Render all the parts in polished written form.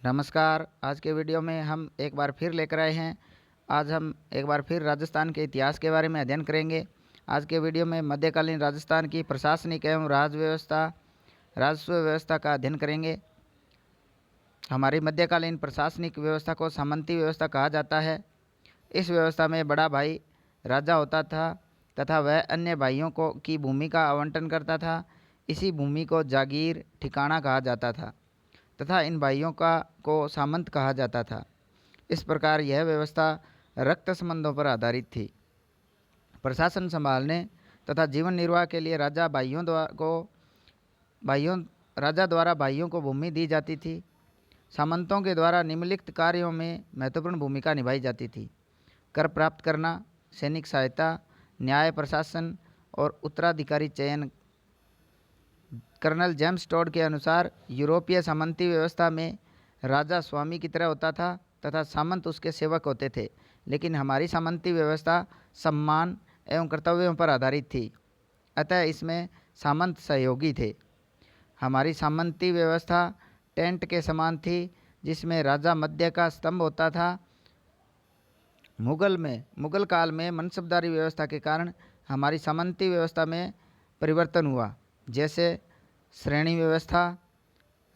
नमस्कार। आज के वीडियो में हम एक बार फिर लेकर आए हैं। आज हम एक बार फिर राजस्थान के इतिहास के बारे में अध्ययन करेंगे। आज के वीडियो में मध्यकालीन राजस्थान की प्रशासनिक एवं राजस्व व्यवस्था का अध्ययन करेंगे। हमारी मध्यकालीन प्रशासनिक व्यवस्था को सामंती व्यवस्था कहा जाता है। इस व्यवस्था में बड़ा भाई राजा होता था तथा वह अन्य भाइयों को की भूमि का आवंटन करता था। इसी भूमि को जागीर ठिकाना कहा जाता था तथा इन भाइयों को सामंत कहा जाता था। इस प्रकार यह व्यवस्था रक्त संबंधों पर आधारित थी। प्रशासन संभालने तथा जीवन निर्वाह के लिए राजा द्वारा भाइयों को भूमि दी जाती थी। सामंतों के द्वारा निम्नलिखित कार्यों में महत्वपूर्ण भूमिका निभाई जाती थी: कर प्राप्त करना, सैनिक सहायता, न्याय प्रशासन और उत्तराधिकारी चयन। कर्नल जेम्स टोड के अनुसार यूरोपीय सामंती व्यवस्था में राजा स्वामी की तरह होता था तथा सामंत उसके सेवक होते थे, लेकिन हमारी सामंती व्यवस्था सम्मान एवं कर्तव्यों पर आधारित थी, अतः इसमें सामंत सहयोगी थे। हमारी सामंती व्यवस्था टेंट के समान थी, जिसमें राजा मध्य का स्तंभ होता था। मुगल काल में मनसबदारी व्यवस्था के कारण हमारी सामंती व्यवस्था में परिवर्तन हुआ, जैसे श्रेणी व्यवस्था,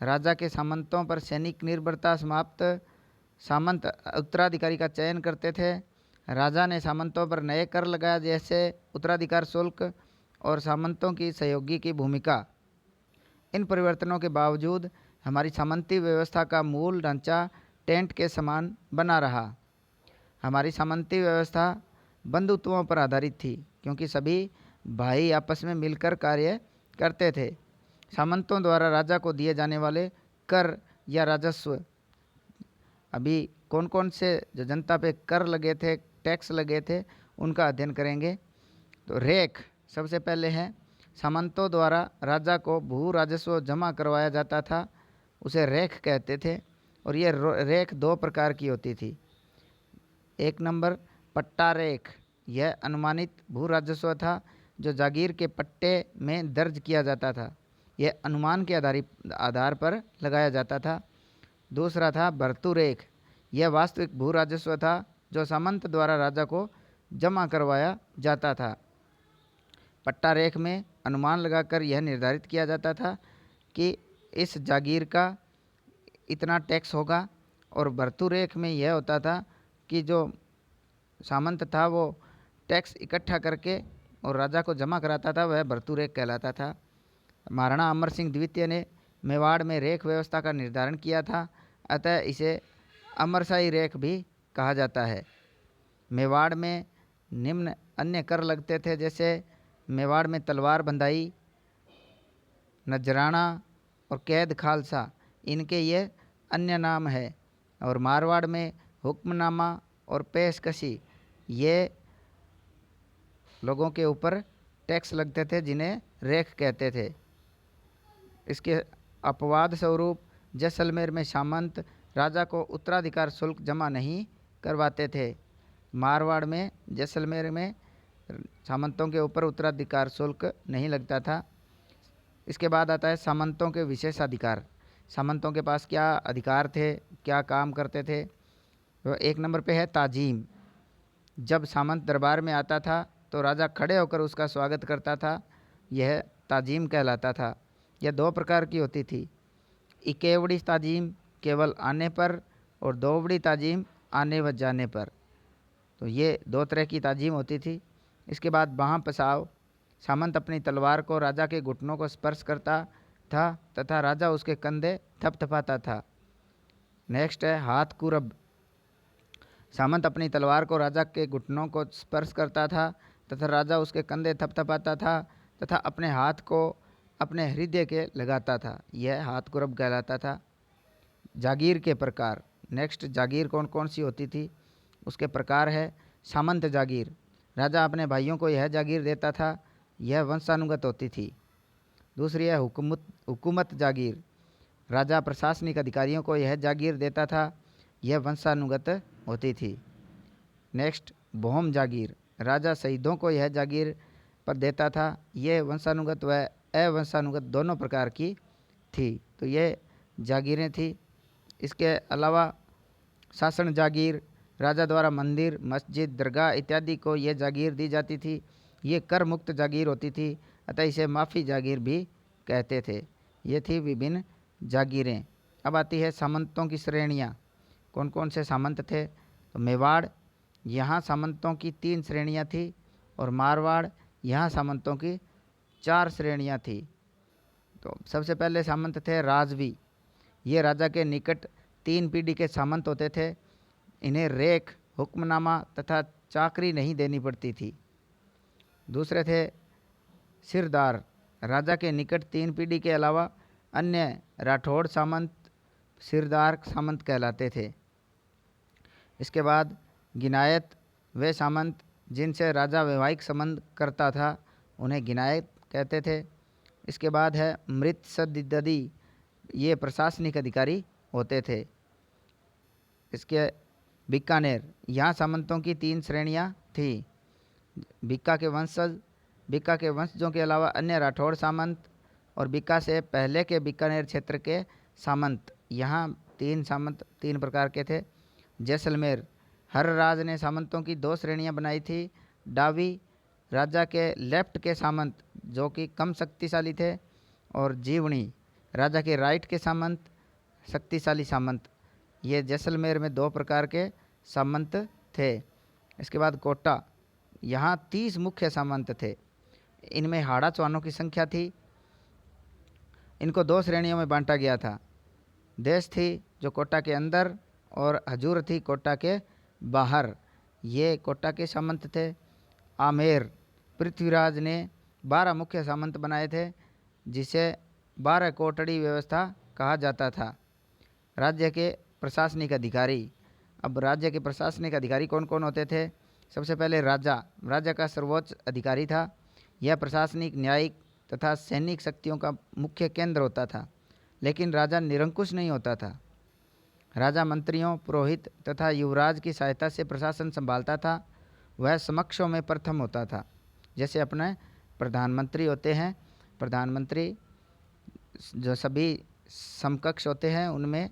राजा के सामंतों पर सैनिक निर्भरता समाप्त, सामंत उत्तराधिकारी का चयन करते थे, राजा ने सामंतों पर नए कर लगाया जैसे उत्तराधिकार शुल्क, और सामंतों की सहयोगी की भूमिका। इन परिवर्तनों के बावजूद हमारी सामंती व्यवस्था का मूल ढांचा टेंट के समान बना रहा। हमारी सामंती व्यवस्था बंधुत्वों पर आधारित थी, क्योंकि सभी भाई आपस में मिलकर कार्य करते थे। सामंतों द्वारा राजा को दिए जाने वाले कर या राजस्व, अभी कौन कौन से जो जनता पे कर लगे थे, टैक्स लगे थे, उनका अध्ययन करेंगे। तो रेख सबसे पहले है। सामंतों द्वारा राजा को भू राजस्व जमा करवाया जाता था, उसे रेख कहते थे। और ये रेख दो प्रकार की होती थी। एक नंबर पट्टा रेख, यह अनुमानित भू राजस्व था जो जागीर के पट्टे में दर्ज किया जाता था। यह अनुमान के आधार पर लगाया जाता था। दूसरा था भर्तु रेख, यह वास्तविक भू राजस्व था जो सामंत द्वारा राजा को जमा करवाया जाता था। पट्टा रेख में अनुमान लगाकर यह निर्धारित किया जाता था कि इस जागीर का इतना टैक्स होगा, और भर्तु रेख में यह होता था कि जो सामंत था वो टैक्स इकट्ठा करके और राजा को जमा कराता था, वह भर्तु रेख कहलाता था। महाराणा अमर सिंह द्वितीय ने मेवाड़ में रेख व्यवस्था का निर्धारण किया था, अतः इसे अमरशाही रेख भी कहा जाता है। मेवाड़ में निम्न अन्य कर लगते थे, जैसे मेवाड़ में तलवार बंधाई, नजराना और कैद खालसा, इनके ये अन्य नाम है। और मारवाड़ में हुक्मनामा और पेशकशी, ये लोगों के ऊपर टैक्स लगते थे जिन्हें रेख कहते थे। इसके अपवाद स्वरूप जैसलमेर में सामंत राजा को उत्तराधिकार शुल्क जमा नहीं करवाते थे। मारवाड़ में जैसलमेर में सामंतों के ऊपर उत्तराधिकार शुल्क नहीं लगता था। इसके बाद आता है सामंतों के विशेषाधिकार। सामंतों के पास क्या अधिकार थे, क्या काम करते थे। तो एक नंबर पे है ताजीम। जब सामंत दरबार में आता था तो राजा खड़े होकर उसका स्वागत करता था, यह ताजीम कहलाता था। यह दो प्रकार की होती थी: इकेवड़ी ताजीम केवल आने पर, और दोवड़ी ताजीम आने व जाने पर। तो ये दो तरह की ताजीम होती थी। इसके बाद बाहाँ पसाव, सामंत अपनी तलवार को राजा के घुटनों को स्पर्श करता था तथा राजा उसके कंधे थपथपाता था। नेक्स्ट है हाथ कुरब। सामंत अपनी तलवार को राजा के घुटनों को स्पर्श करता था तथा राजा उसके कंधे थपथपाता था तथा अपने हाथ को अपने हृदय के लगाता था, यह हाथ कुरब कहलाता था। जागीर के प्रकार। नेक्स्ट, जागीर कौन कौन सी होती थी, उसके प्रकार है। सामंत जागीर, राजा अपने भाइयों को यह जागीर देता था, यह वंशानुगत होती थी। दूसरी है हुकूमत जागीर, राजा प्रशासनिक अधिकारियों को यह जागीर देता था, यह वंशानुगत होती थी। नेक्स्ट, भौम जागीर, राजा शहीदों को यह जागीर पर देता था, यह वंशानुगत व अवंशानुगत दोनों प्रकार की थी। तो ये जागीरें थी। इसके अलावा शासन जागीर, राजा द्वारा मंदिर, मस्जिद, दरगाह इत्यादि को ये जागीर दी जाती थी। ये कर मुक्त जागीर होती थी, अतः इसे माफ़ी जागीर भी कहते थे। ये थी विभिन्न जागीरें। अब आती है सामंतों की श्रेणियाँ। कौन कौन से सामंत थे? तो मेवाड़, यहाँ सामंतों की 3 श्रेणियाँ थी, और मारवाड़, यहाँ सामंतों की 4 श्रेणियाँ थी। तो सबसे पहले सामंत थे राजवी। ये राजा के निकट 3 पीढ़ी के सामंत होते थे। इन्हें रेख, हुक्मनामा तथा चाकरी नहीं देनी पड़ती थी। दूसरे थे सिरदार। राजा के निकट 3 पीढ़ी के अलावा अन्य राठौड़ सामंत सिरदार सामंत कहलाते थे। इसके बाद गिनायत, वे सामंत जिनसे राजा वैवाहिक संबंध करता था उन्हें गिनायत कहते थे। इसके बाद है मृत्सद्दी, ये प्रशासनिक अधिकारी होते थे। इसके बीकानेर, यहाँ सामंतों की 3 श्रेणियाँ थी। बीका के वंशज, बीका के वंशजों के अलावा अन्य राठौड़ सामंत, और बीका से पहले के बीकानेर क्षेत्र के सामंत। यहाँ 3 सामंत 3 प्रकार के थे। जैसलमेर, हर राज ने सामंतों की 2 श्रेणियाँ बनाई थी। डावी, राजा के लेफ्ट के सामंत जो कि कम शक्तिशाली थे, और जीवनी, राजा के राइट के सामंत शक्तिशाली सामंत। ये जैसलमेर में 2 प्रकार के सामंत थे। इसके बाद कोटा, यहाँ 30 मुख्य सामंत थे। इनमें हाड़ा चौहानों की संख्या थी। इनको 2 श्रेणियों में बांटा गया था। देश थी जो कोटा के अंदर, और हजूर थी कोटा के बाहर। ये कोटा के सामंत थे। आमेर, पृथ्वीराज ने 12 मुख्य सामंत बनाए थे, जिसे 12 कोटड़ी व्यवस्था कहा जाता था। राज्य के प्रशासनिक अधिकारी। अब राज्य के प्रशासनिक अधिकारी कौन कौन होते थे? सबसे पहले राजा, राजा का सर्वोच्च अधिकारी था। यह प्रशासनिक, न्यायिक तथा सैनिक शक्तियों का मुख्य केंद्र होता था, लेकिन राजा निरंकुश नहीं होता था। राजा मंत्रियों, पुरोहित तथा युवराज की सहायता से प्रशासन संभालता था। वह समक्षों में प्रथम होता था। जैसे अपने प्रधानमंत्री होते हैं, प्रधानमंत्री जो सभी समकक्ष होते हैं उनमें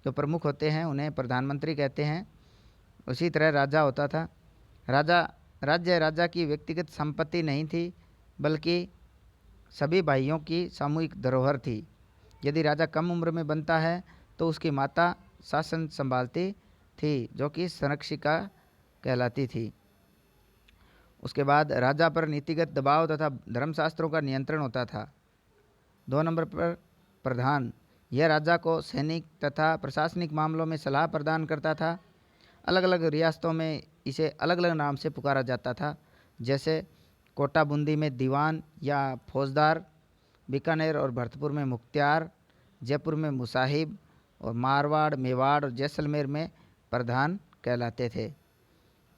जो प्रमुख होते हैं उन्हें प्रधानमंत्री कहते हैं। उसी तरह राजा होता था। राज्य राजा की व्यक्तिगत संपत्ति नहीं थी, बल्कि सभी भाइयों की सामूहिक धरोहर थी। यदि राजा कम उम्र में बनता है तो उसकी माता शासन संभालती थी, जो कि संरक्षिका कहलाती थी। उसके बाद राजा पर नीतिगत दबाव तथा धर्मशास्त्रों का नियंत्रण होता था। 2 नंबर पर प्रधान, यह राजा को सैनिक तथा प्रशासनिक मामलों में सलाह प्रदान करता था। अलग अलग रियासतों में इसे अलग अलग नाम से पुकारा जाता था। जैसे कोटा बूंदी में दीवान या फौजदार, बीकानेर और भरतपुर में मुख्तियार, जयपुर में मुसाहिब, और मारवाड़, मेवाड़ और जैसलमेर में प्रधान कहलाते थे।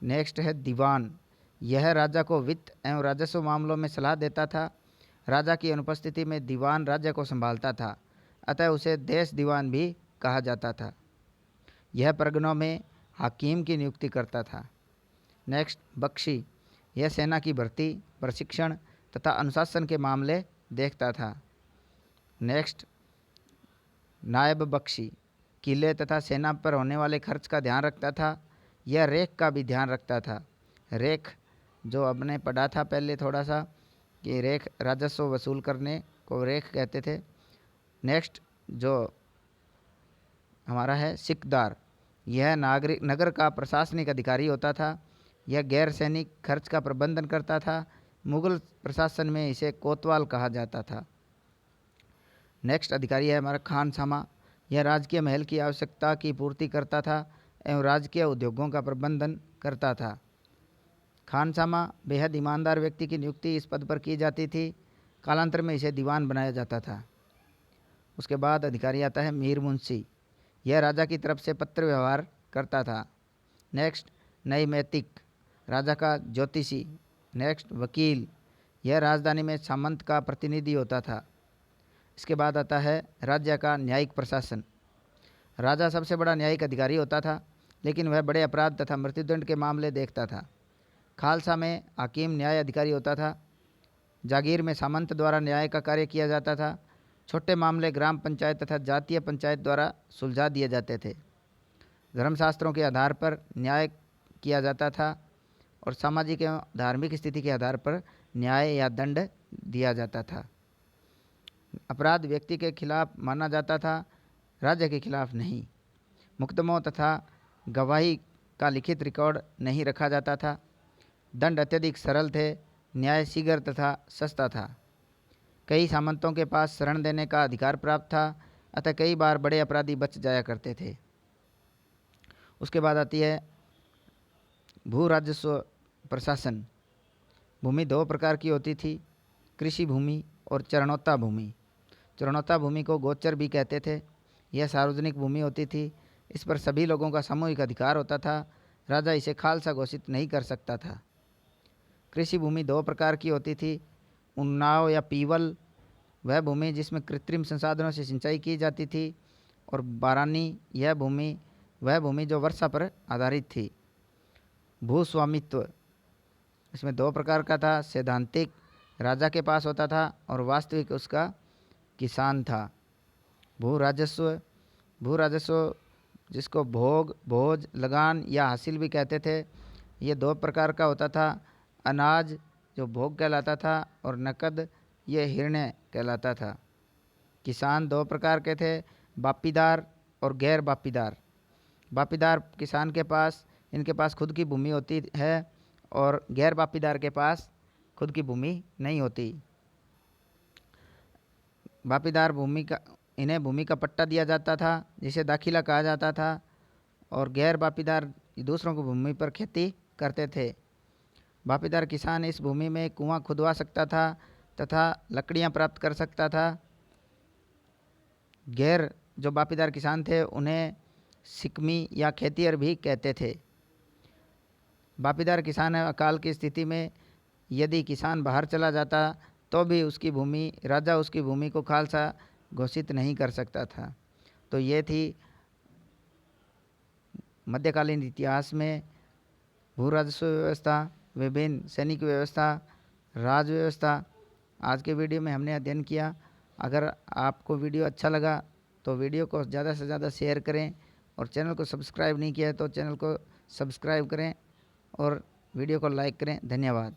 नेक्स्ट है दीवान। यह राजा को वित्त एवं राजस्व मामलों में सलाह देता था। राजा की अनुपस्थिति में दीवान राज्य को संभालता था, अतः उसे देश दीवान भी कहा जाता था। यह परगनों में हाकिम की नियुक्ति करता था। नेक्स्ट बख्शी, यह सेना की भर्ती, प्रशिक्षण तथा अनुशासन के मामले देखता था। नेक्स्ट नायब बख्शी, किले तथा सेना पर होने वाले खर्च का ध्यान रखता था। यह रेख का भी ध्यान रखता था। रेख जो हमने पढ़ा था पहले थोड़ा सा कि रेख राजस्व वसूल करने को रेख कहते थे। नेक्स्ट जो हमारा है सिकदार, यह नगर का प्रशासनिक अधिकारी होता था। यह गैर सैनिक खर्च का प्रबंधन करता था। मुगल प्रशासन में इसे कोतवाल कहा जाता था। नेक्स्ट अधिकारी है हमारा खानसामा। यह राजकीय महल की आवश्यकता की पूर्ति करता था एवं राजकीय उद्योगों का प्रबंधन करता था। खानसामा बेहद ईमानदार व्यक्ति की नियुक्ति इस पद पर की जाती थी। कालांतर में इसे दीवान बनाया जाता था। उसके बाद अधिकारी आता है मीर मुंशी। यह राजा की तरफ से पत्र व्यवहार करता था। नेक्स्ट नैमित्तिक, राजा का ज्योतिषी। नेक्स्ट वकील, यह राजधानी में सामंत का प्रतिनिधि होता था। इसके बाद आता है राज्य का न्यायिक प्रशासन। राजा सबसे बड़ा न्यायिक अधिकारी होता था, लेकिन वह बड़े अपराध तथा मृत्युदंड के मामले देखता था। खालसा में हाकिम न्याय अधिकारी होता था। जागीर में सामंत द्वारा न्याय का कार्य किया जाता था। छोटे मामले ग्राम पंचायत तथा जातीय पंचायत द्वारा सुलझा दिए जाते थे। धर्मशास्त्रों के आधार पर न्याय किया जाता था और सामाजिक एवं धार्मिक स्थिति के आधार पर न्याय या दंड दिया जाता था। अपराध व्यक्ति के खिलाफ माना जाता था, राज्य के खिलाफ नहीं। मुकदमों तथा गवाही का लिखित रिकॉर्ड नहीं रखा जाता था। दंड अत्यधिक सरल थे, न्याय शीघ्र तथा सस्ता था। कई सामंतों के पास शरण देने का अधिकार प्राप्त था, अतः कई बार बड़े अपराधी बच जाया करते थे। उसके बाद आती है भू राजस्व प्रशासन। भूमि दो प्रकार की होती थी, कृषि भूमि और चरणोत्ता भूमि। चरणोत्ता भूमि को गोचर भी कहते थे। यह सार्वजनिक भूमि होती थी, इस पर सभी लोगों का सामूहिक अधिकार होता था। राजा इसे खालसा घोषित नहीं कर सकता था। कृषि भूमि दो प्रकार की होती थी, उन्नाव या पीवल, वह भूमि जिसमें कृत्रिम संसाधनों से सिंचाई की जाती थी, और बारानी, यह भूमि वह भूमि जो वर्षा पर आधारित थी। भूस्वामित्व इसमें दो प्रकार का था, सैद्धांतिक राजा के पास होता था और वास्तविक उसका किसान था। भू राजस्व जिसको भोग, भोज, लगान या हासिल भी कहते थे, ये दो प्रकार का होता था। अनाज जो भोग कहलाता था और नकद ये हिरण्य कहलाता था। किसान दो प्रकार के थे, बापीदार और गैर बापीदार। बापीदार किसान के पास इनके पास खुद की भूमि होती है और गैर बापीदार के पास खुद की भूमि नहीं होती। बापीदार इन्हें भूमि का पट्टा दिया जाता था जिसे दाखिला कहा जाता था, और गैर बापीदार दूसरों की भूमि पर खेती करते थे। बापीदार किसान इस भूमि में कुआं खुदवा सकता था तथा लकड़ियां प्राप्त कर सकता था। गैर जो बापीदार किसान थे उन्हें सिकमी या खेतिहर भी कहते थे। बापीदार किसान अकाल की स्थिति में यदि किसान बाहर चला जाता तो भी उसकी भूमि राजा उसकी भूमि को खालसा घोषित नहीं कर सकता था। तो ये थी मध्यकालीन इतिहास में भू राजस्व व्यवस्था, विभिन्न सैनिक व्यवस्था, राज व्यवस्था। आज के वीडियो में हमने अध्ययन किया। अगर आपको वीडियो अच्छा लगा तो वीडियो को ज़्यादा से ज़्यादा शेयर करें, और चैनल को सब्सक्राइब नहीं किया है तो चैनल को सब्सक्राइब करें और वीडियो को लाइक करें। धन्यवाद।